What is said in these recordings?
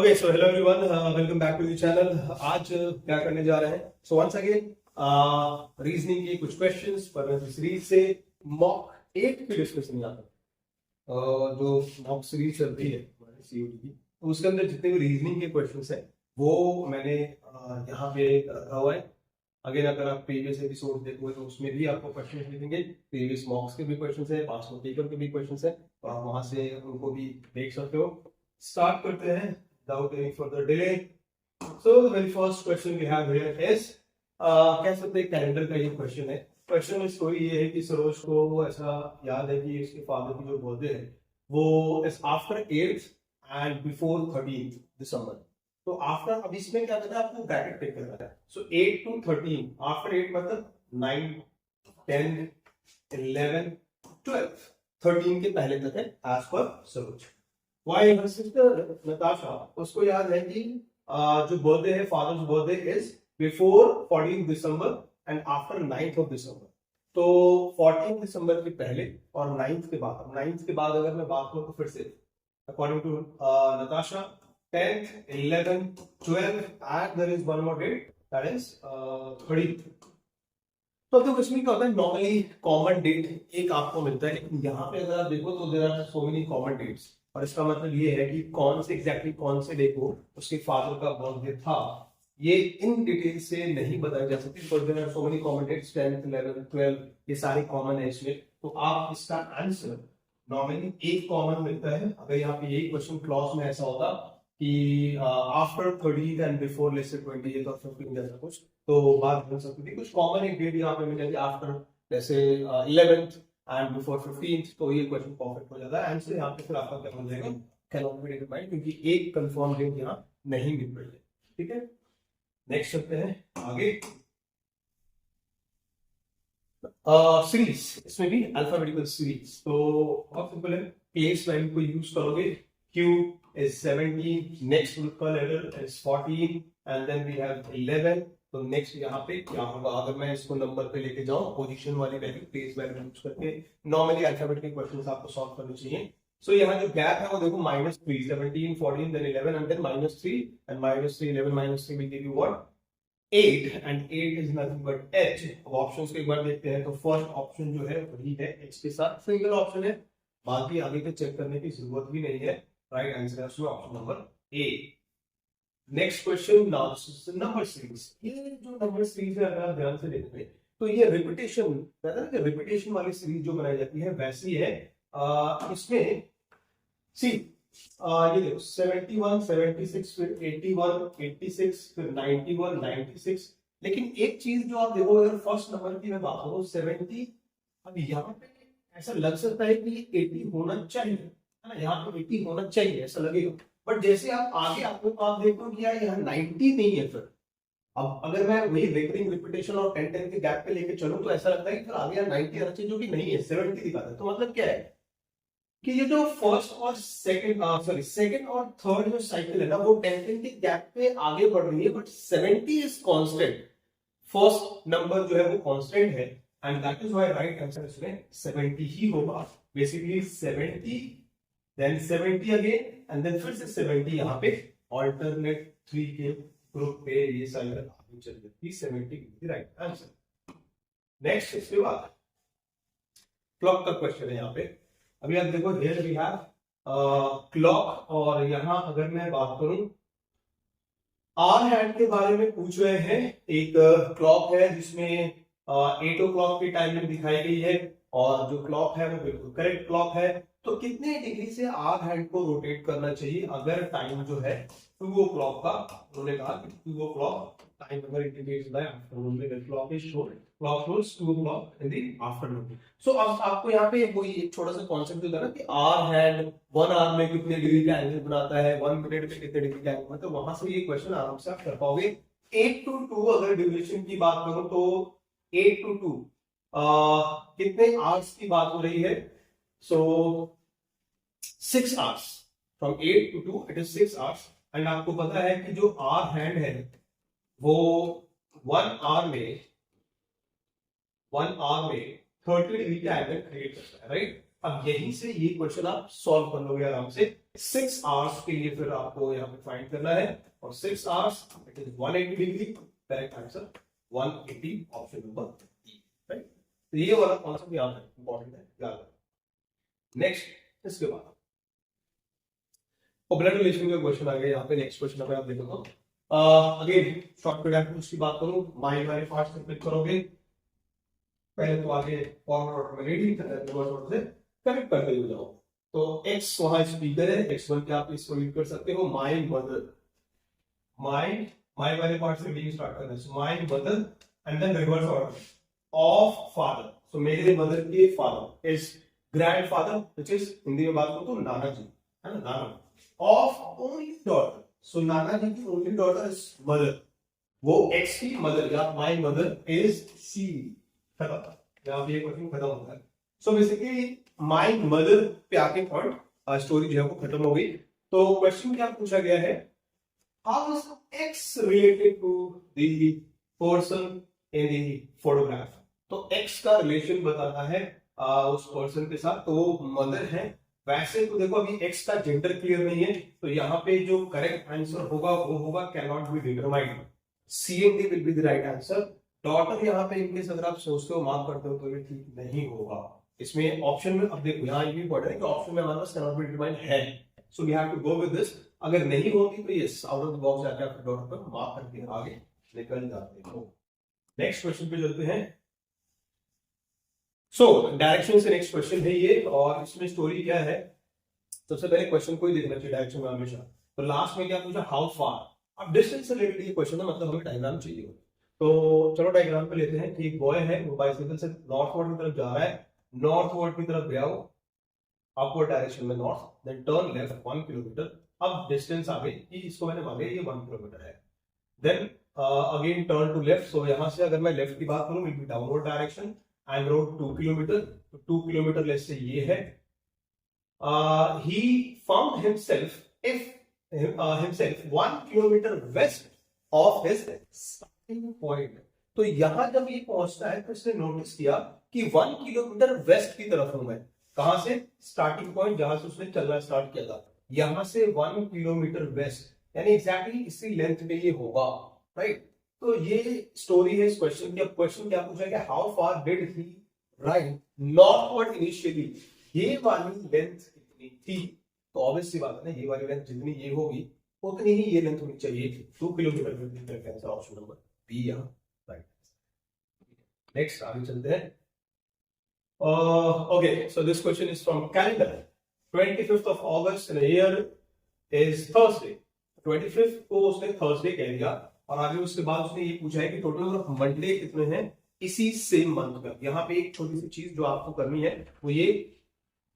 Okay so hello everyone, welcome back to the channel. आज क्या करने जा रहे हैं? सो वंस अगेन रीजनिंग के कुछ क्वेश्चंस पर सीरीज से मॉक 8 की डिस्कशन यहाँ पर। जो मॉक सीरीज चल रही है हमारी सीयूटी की, तो उसके अंदर जितने भी रीजनिंग के क्वेश्चंस हैं वो मैंने यहाँ पे रखा हुआ है। अगेन अगर आप प्रीवियस एपिसोड देखोगे तो उसमें भी आपको क्वेश्चंस मिलेंगे। प्रीवियस मॉक्स के भी क्वेश्चंस है, पास पेपर के भी क्वेश्चंस है, तो आप वहां से उनको भी देख सकते हो। स्टार्ट करते हैं without any further delay. So the very first question we have here is कह सकते हैं कैलेंडर का ये क्वेश्चन है। क्वेश्चन में स्टोरी ये है कि सरोज को ऐसा याद है कि इसके फादर की जो बर्थडे है वो is after 8th and before 13th दिसंबर। तो आफ्टर, अब इसमें क्या करना है, आपको ब्रैकेट टेक करना है। सो 8 to 13, आफ्टर 8 मतलब 9, 10, 11, 12, 13 के पहले तक है एज पर Saroj. Why her sister Natasha, उसको याद है कि जो बर्थडे है, father's birthday is before 14 December and after 9th of December. तो 14 दिसंबर के पहले और 9th के बाद। अब 9th के बाद अगर मैं बात करूं तो फिर से according to Natasha 10th, 11th, 12th and there is one more date that is 13th। तो देखो इसमें क्या होता है, नॉर्मली कॉमन डेट एक आपको मिलता है, लेकिन यहाँ पे अगर आप देखो तो there are so many common dates. और इसका मतलब ये है कि कौन से एग्जैक्टली कौन से डे को उसके फादर का बर्थडे था, ये इन डिटेल से नहीं बताई जा सकती। For there are so many common dates, 10th, 11th, 12, ये सारे कॉमन है इसमें। तो आप इसका आंसर नॉर्मली एक कॉमन मिलता है। अगर यहाँ पे यही क्वेश्चन क्लॉज में ऐसा होता कि after 30th and before let's say 28th और 15th जैसा कुछ, तो बात बन सकती थी। कुछ कॉमन एक डेट यहाँ पे मिलेगी आफ्टर जैसे 11th एंड बिफोर 15th, तो ये क्वेश्चन परफेक्ट हो जाता है। आंसर यहाँ पे फिर आपका क्या हो जाएगा, कैनॉट बी डिटरमाइंड, क्योंकि एक कंफर्म डेट यहाँ नहीं मिल रही है। ठीक है, नेक्स्ट चलते हैं आगे। सीरीज, इसमें भी अल्फाबेटिकल सीरीज। तो बहुत सिंपल है, प्लेस वैल्यू को यूज करोगे। Q is 17, next का letter is 14 and then we have 11। तो नेक्स्ट यहाँ पे क्या होगा, अगर मैं इसको नंबर पे लेके जाऊं, पोजीशन वाली वैल्यू, प्लेस वैल्यू यूज करके नॉर्मली अल्फाबेटिकल क्वेश्चंस आपको सॉल्व करने चाहिए। सो यहाँ जो गैप है वो देखो -3, 17, 14, then 11 and then -3 and -3, 11, -3 will give you what, 8 and 8 is nothing but H। अब ऑप्शंस को एक बार देखते हैं, तो फर्स्ट ऑप्शन जो है वही है H के साथ, सिंगल ऑप्शन है, बाकी आगे के चेक करने की जरूरत भी नहीं है। राइट आंसर है उसमें option number A. Next question, number series. ये जो नंबर सीरीज है अगर आप ध्यान से देखेंगे तो ये रिपीटेशन, कहते हैं कि रिपीटेशन वाली सीरीज जो बनाई जाती है वैसी है। इसमें सी ये देखो 71, 76, फिर 81, 86, फिर 91, 96। लेकिन एक चीज जो आप देखो, अगर फर्स्ट नंबर की मैं बात करूं 70, अब यहाँ पे ऐसा लग सकता है कि 80 होना चाहिए, है ना, यहाँ पे 80 होना चाहिए ऐसा लगेगा। बट जैसे आप आगे आपको आप देखो कि यार यहाँ 90 नहीं है। फिर अब अगर मैं वही रिकरिंग रिपीटेशन और 10-10 के गैप पे लेके चलूं तो ऐसा लगता है कि फिर आगे यहाँ 90 आना चाहिए, जो कि नहीं है, 70 दिखाता है। तो मतलब क्या है कि ये जो फर्स्ट और सेकंड और थर्ड जो साइकिल है ना, वो 10-10 के गैप पे आगे बढ़ रही है, but 70 is constant. First number जो है वो कांस्टेंट है and that is why right answer इसमें 70 ही होगा। Basically 70 then 70 again and then फिर से 70। यहाँ पे ऑल्टरनेट 3 के ग्रुप पे ये साइकिल आगे चल जाती, 70 राइट आंसर। नेक्स्ट, इसके बाद क्लॉक का क्वेश्चन है यहाँ पे। अभी आप देखो हियर वी हैव क्लॉक, और यहाँ अगर मैं बात करूं आर हैंड के बारे में पूछ रहे हैं। एक क्लॉक है जिसमें 8 o'clock की टाइमिंग दिखाई गई है, और जो क्लॉक है वो बिल्कुल करेक्ट क्लॉक है। तो कितने डिग्री से आर हैंड को रोटेट करना चाहिए अगर टाइम जो है 2 o'clock का, उन्होंने कहा कि 2 o'clock टाइम अगर इंडिकेट्स बाय आफ्टरनून में, clock is showed, clock shows 2 o'clock in the afternoon. So अब आपको यहाँ पे वही एक छोटा सा कॉन्सेप्ट होता है ना कि आर हैंड 1 आवर में कितने डिग्री का एंगल बनाता है, 1 मिनट में कितने डिग्री का एंगल, तो वहां से ये क्वेश्चन आराम से आप कर पाओगे। 8 to 2 अगर ड्यूरेशन की बात करूं तो 8 to 2 कितने आवर्स की बात हो रही है? सो 6 hours, from 8 to 2 it is 6 hours. And आपको पता है कि जो आर हैंड है वो 1 आवर में 30 डिग्री का एंगल क्रिएट करता है, राइट। अब यहीं से ये क्वेश्चन आप सॉल्व कर लोगे आराम से। 6 आवर्स के लिए फिर आपको यहाँ पे फाइंड करना है, और 6 hours it is 180 degree, correct answer 180, option number E, right. तो ये वाला कॉन्सेप्ट याद है, इंपॉर्टेंट है, याद है। नेक्स्ट इसके बाद ब्लड रिलेशन का क्वेश्चन आ गया यहाँ पे। नेक्स्ट क्वेश्चन अगर आप देखो तो अगेन शॉर्टकट एप्रोच की बात करूं, माइंड वाले पार्ट से क्लिक करोगे, पहले तो आगे फॉरवर्ड ऑर्डर में रीडिंग रिवर्स ऑर्डर से कनेक्ट करते हुए जाओ। तो x वहां स्पीकर है, x1 पे आप इसको रीड कर सकते हो, माय मदर, माय वाले पार्ट से रीडिंग स्टार्ट करना है, my mother and then reverse order of father. So मेरे मदर के father is grandfather, which is Hindi में बात करो तो नाना जी, है ना, नाना। ऑफ ओनली डॉटर, सो नाना जी की ओनली डॉटर इज मदर, वो x की मदर या माय मदर इज शी, खत्म, यहाँ पे ये क्वेश्चन खत्म होता है। सो बेसिकली माय मदर पे आके पॉइंट स्टोरी जो है वो खत्म हो गई। तो क्वेश्चन क्या पूछा गया है, how is x related to the person in the photograph. तो x का रिलेशन बताना है उस पर्सन के साथ, तो वो मदर है। वैसे तो देखो अभी x का जेंडर क्लियर नहीं है, तो यहाँ पे जो करेक्ट आंसर होगा वो होगा can not be determined, C and D will be the right answer. Daughter यहाँ पे इनकेस अगर आप सोचते हो मार्क करते हो तो ये ठीक नहीं होगा। इसमें ऑप्शन में अब देखो यहाँ ये भी पढ़ रहे हैं कि ऑप्शन में हमारे पास कैन नॉट बी डिटरमाइंड है, so we have to go with this. अगर नहीं होगी तो yes out of the box जाके आप डॉटर पर मार्क करके आगे निकल जाते हो। नेक्स्ट क्वेश्चन पे चलते हैं। सो डायरेक्शन से नेक्स्ट क्वेश्चन है ये, और इसमें स्टोरी क्या है, सबसे पहले क्वेश्चन को ही देखना चाहिए डायरेक्शन में हमेशा। तो लास्ट में क्या पूछा, हाउ फार। अब डिस्टेंस से रिलेटेड ये क्वेश्चन है, मतलब हमें डायग्राम चाहिए। तो चलो डायग्राम पे लेते हैं कि एक बॉय है, वो बाइसिकल से नॉर्थवर्ड की तरफ जा रहा है, नॉर्थवर्ड की तरफ गया वो अपवर्ड डायरेक्शन में north, then turn left 1 kilometre. अब डिस्टेंस आ गई कि इसको मैंने मांगे ये 1 किलोमीटर है, then again turn to left. So यहां से अगर मैं लेफ्ट की बात करूं will be downward direction, I am road 2 kilometre, तो 2 किलोमीटर लेस से ये है। He found himself 1 kilometer west of his starting point। तो यहां जब ये पहुंचता है तो इसने नोटिस किया कि 1 किलोमीटर वेस्ट की तरफ हूं मैं, कहां से, स्टार्टिंग पॉइंट जहां से उसने चलना स्टार्ट किया था, यहां से 1 किलोमीटर वेस्ट, यानी एग्जैक्टली इसी लेंथ पे ये होगा, राइट। तो ये स्टोरी है इस क्वेश्चन की। अब क्वेश्चन क्या पूछा गया, how far did he ride northward initially, ये वाली लेंथ कितनी थी। तो ऑब्वियस सी बात है ना, ये वाली लेंथ जितनी ये होगी उतनी ही ये लेंथ होनी चाहिए, 2 किलोमीटर। ऑप्शन नंबर बी यहाँ राइट। नेक्स्ट आगे चलते हैं। Okay, so this question is from calendar. 25th of August in a year is Thursday। 25th को उसने थर्सडे कह दिया, और आगे उसके बाद उसने ये पूछा है कि टोटल नंबर ऑफ मंडे कितने हैं इसी सेम मंथ में। यहाँ पे एक छोटी सी चीज जो आपको करनी है वो ये,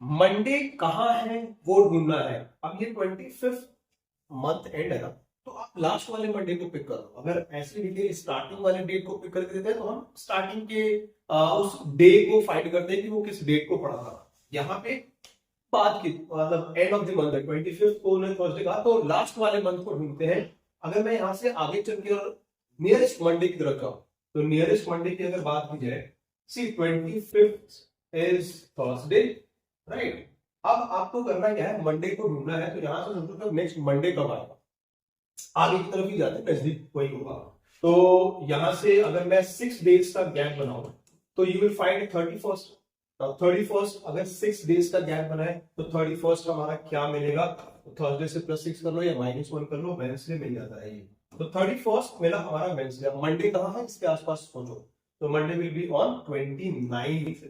मंडे कहाँ है वो ढूंढना है। अब ये 25th मंथ एंड है ना, तो आप लास्ट वाले मंडे को पिक करो। अगर ऐसे डिटेल स्टार्टिंग वाले डेट को पिक करके देते हैं तो हम स्टार्टिंग के उस डे को फाइंड करते हैं कि वो किस डेट को पड़ा था। यहाँ पे बाद की मतलब एंड ऑफ द मंथ है, 25th को उन्होंने थर्सडे कहा, तो लास्ट वाले मंथ को ढूंढते हैं। अगर मैं यहाँ से आगे चल के और नियरेस्ट मंडे की तरफ जाऊं, तो नियरेस्ट मंडे की अगर बात की जाए, सी 25th इज थर्सडे, राइट। अब आपको करना क्या है, मंडे को ढूंढना है। तो यहां से समझो नेक्स्ट मंडे कब आएगा, आगे की तरफ ही जाते हैं, नजदीक वही होगा। तो यहां से अगर मैं 6 डेज का गैप बनाऊं तो you will find 31st। 31st अगर 6 डेज का गैप बना है तो 31st हमारा क्या मिलेगा, तो थर्सडे से +6 कर लो या -1 कर लो, वेडनेसडे मिल जाता है ये। तो 31st मिला हमारा वेडनेसडे। मंडे कहाँ है इसके आसपास सोचो, तो Monday will be on 29th।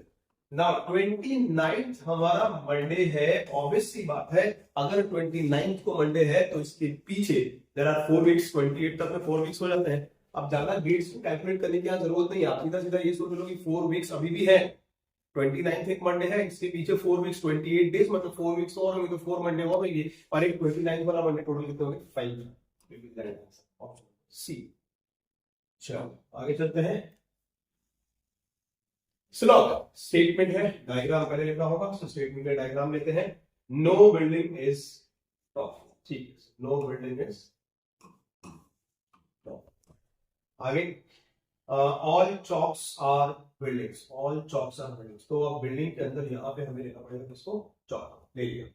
Now 29th हमारा मंडे है। ऑब्वियस सी बात है, अगर 29th को मंडे है तो इसके पीछे देयर आर 4 वीक्स, 28 तक में 4 वीक्स हो जाते हैं। अब ज्यादा डेट्स को कैलकुलेट करने की जरूरत नहीं, आप सीधा सीधा ये सोच लो कि 4 वीक्स अभी भी है। 29th एक मंडे है, इसके पीछे 4 वीक्स 28 डेज, मतलब 4 वीक्स और होंगे, तो 4 मंडे और होंगे, और एक 29th वाला मंडे टोटल कितने होंगे, 5। Option C. चलो आगे चलते हैं। स्लॉग स्टेटमेंट है, डायग्राम पहले लिखना होगा, सो स्टेटमेंट का डायग्राम लेते हैं। नो बिल्डिंग इज टॉप, ठीक, नो बिल्डिंग इज टॉप। आगे all chalks are buildings, all chalks are buildings. तो अब बिल्डिंग के अंदर यहाँ पे हमें लिखना पड़ेगा किसको, चॉक ले लिया।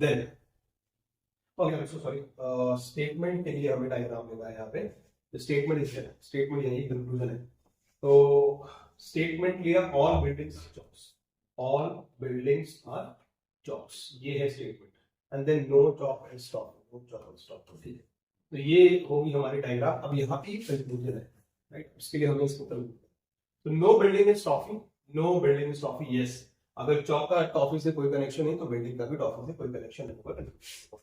देन ओके सॉरी, स्टेटमेंट के लिए हमें डायग्राम लेना है यहाँ पे। स्टेटमेंट इज स्टेटमेंट यही कंक्लूजन है। तो स्टेटमेंट लिया all buildings jobs, all buildings are jobs, ये है statement. And then no job and stop, no job and stop, ठीक है। तो ये होगी हमारी डायग्राम। अब यहाँ पे कंक्लूजन है, राइट, उसके लिए हमें इसको करना। तो no building is toffee, no building is toffee, yes. अगर चौक का टॉफी से कोई कनेक्शन नहीं तो बिल्डिंग का भी टॉफी से कोई कनेक्शन नहीं होगा।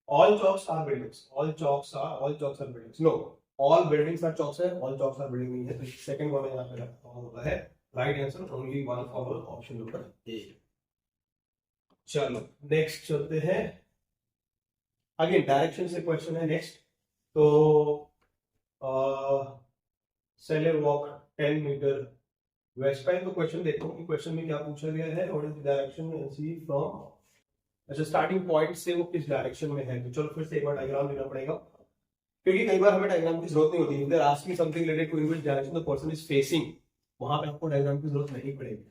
All chalks are buildings. All chalks are buildings. No, all buildings are chalks है, all chalks are building नहीं है। तो सेकंड वाला यहाँ पे रखा होता है right answer, only one for option number A. चलो नेक्स्ट चलते हैं। अगेन डायरेक्शन से क्वेश्चन है नेक्स्ट। तो सेलर वॉक 10 मीटर वेस्ट का। तो क्वेश्चन देखो कि क्वेश्चन में क्या पूछा गया है, what is the direction C from, अच्छा स्टार्टिंग पॉइंट से वो किस डायरेक्शन में है। तो चलो फिर से एक बार डायग्राम लेना पड़ेगा, क्योंकि कई बार हमें डायग्राम की जरूरत नहीं होती। इधर asking something related to which direction the person is facing, वहां पे आपको डायग्राम की जरूरत नहीं पड़ेगी।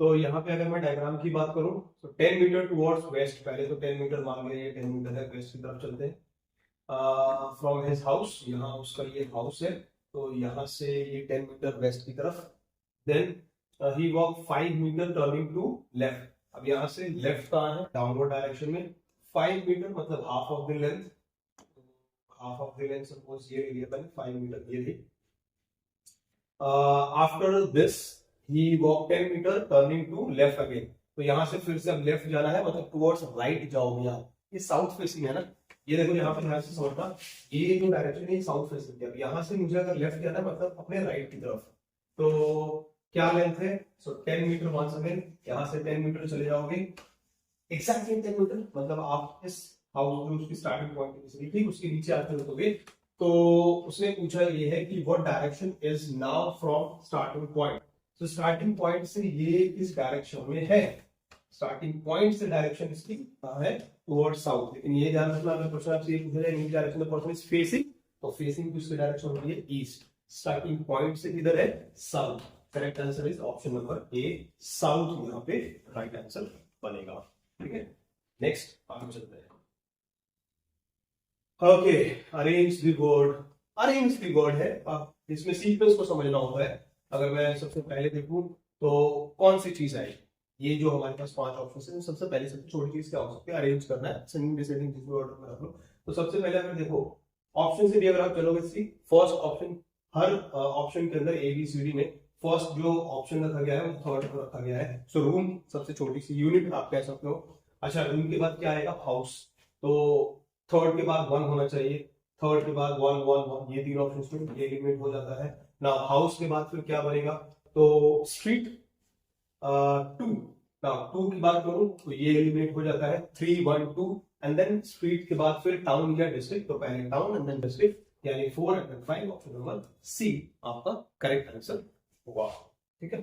तो यहाँ पे अगर मैं डायग्राम की बात करूं तो 10 मीटर टुवर्ड्स वेस्ट, पहले तो 10 मीटर मान लिया, ये 10 मीटर है, वेस्ट की तरफ चलते हैं। फ्रॉम हिज हाउस, यहाँ उसका ये हाउस है, तो यहाँ से ये 10 मीटर वेस्ट की तरफ। Then he walk 5 metre turning to left. अब यहाँ से लेफ्ट कहाँ है, डाउनवर्ड डायरेक्शन में। 5 मीटर मतलब half of the length, half of the length suppose ये एरिया बन 5 मीटर ये थी। After this he walk 10 metre turning to left again. तो यहाँ से फिर से अब लेफ्ट जाना है, मतलब टुवर्ड्स राइट जाओगे आप। ये साउथ फेसिंग है ना, ये देखो यहाँ पे ध्यान से समझना, ये जो डायरेक्शन है साउथ फेसिंग है। अब यहाँ से मुझे अगर लेफ्ट जाना है मतलब अपने राइट की तरफ, तो क्या लेंथ है, सो 10 मीटर वंस अगेन। यहाँ से 10 मीटर चले जाओगे, एग्जैक्टली 10 मीटर, मतलब आप इस हाउस जो उसकी स्टार्टिंग पॉइंट थी उसके नीचे आते रुकोगे। तो उसने पूछा ये है कि what direction is now from starting point. तो स्टार्टिंग पॉइंट से ये इस डायरेक्शन में है, स्टार्टिंग पॉइंट से डायरेक्शन इसकी कहाँ है, टुवर्ड साउथ। लेकिन ये ध्यान रखना, अगर क्वेश्चन आपसे ये पूछा जाए इन direction the person is facing, तो फेसिंग किसकी डायरेक्शन होती है, ईस्ट। स्टार्टिंग पॉइंट से किधर है, south. Correct answer is option number A, south, यहाँ पे राइट आंसर बनेगा। ठीक है, नेक्स्ट आगे चलते हैं। Okay, arrange the word, arrange the word है। अब इसमें सीक्वेंस को समझना होता है। अगर मैं सबसे पहले देखूं तो कौन सी चीज है, ये जो हमारे पास 5 ऑप्शन है, सबसे पहले सबसे छोटी चीज क्या हो सकती है, अरेंज करना है, सेंडिंग डिसेंडिंग जिस भी ऑर्डर में रख लो। तो सबसे पहले अगर देखो ऑप्शन से भी अगर आप चलोगे, सी फर्स्ट ऑप्शन, हर ऑप्शन के अंदर ABCD में फर्स्ट जो ऑप्शन रखा गया है वो थर्ड पर रखा गया है। सो रूम सबसे छोटी सी यूनिट आप कह सकते हो। अच्छा, रूम के बाद क्या आएगा, हाउस। तो थर्ड के बाद 1 होना चाहिए, थर्ड के बाद 1 1 1, ये 3 ऑप्शन में ये एलिमिनेट हो जाता है ना। हाउस के बाद फिर क्या बनेगा, तो स्ट्रीट 2 ना, 2 की बात करूं तो ये एलिमिनेट हो जाता है, 3 1 2। एंड देन स्ट्रीट के बाद फिर टाउन या डिस्ट्रिक्ट, तो पहले टाउन एंड देन डिस्ट्रिक्ट, यानी 4 एंड 5, ऑप्शन नंबर सी आपका करेक्ट आंसर होगा। ठीक है,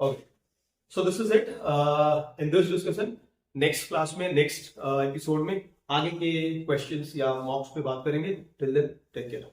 okay, so this is it in this discussion. Next class में, नेक्स्ट एपिसोड में आगे के क्वेश्चंस या मॉक्स पे बात करेंगे। Till then take care.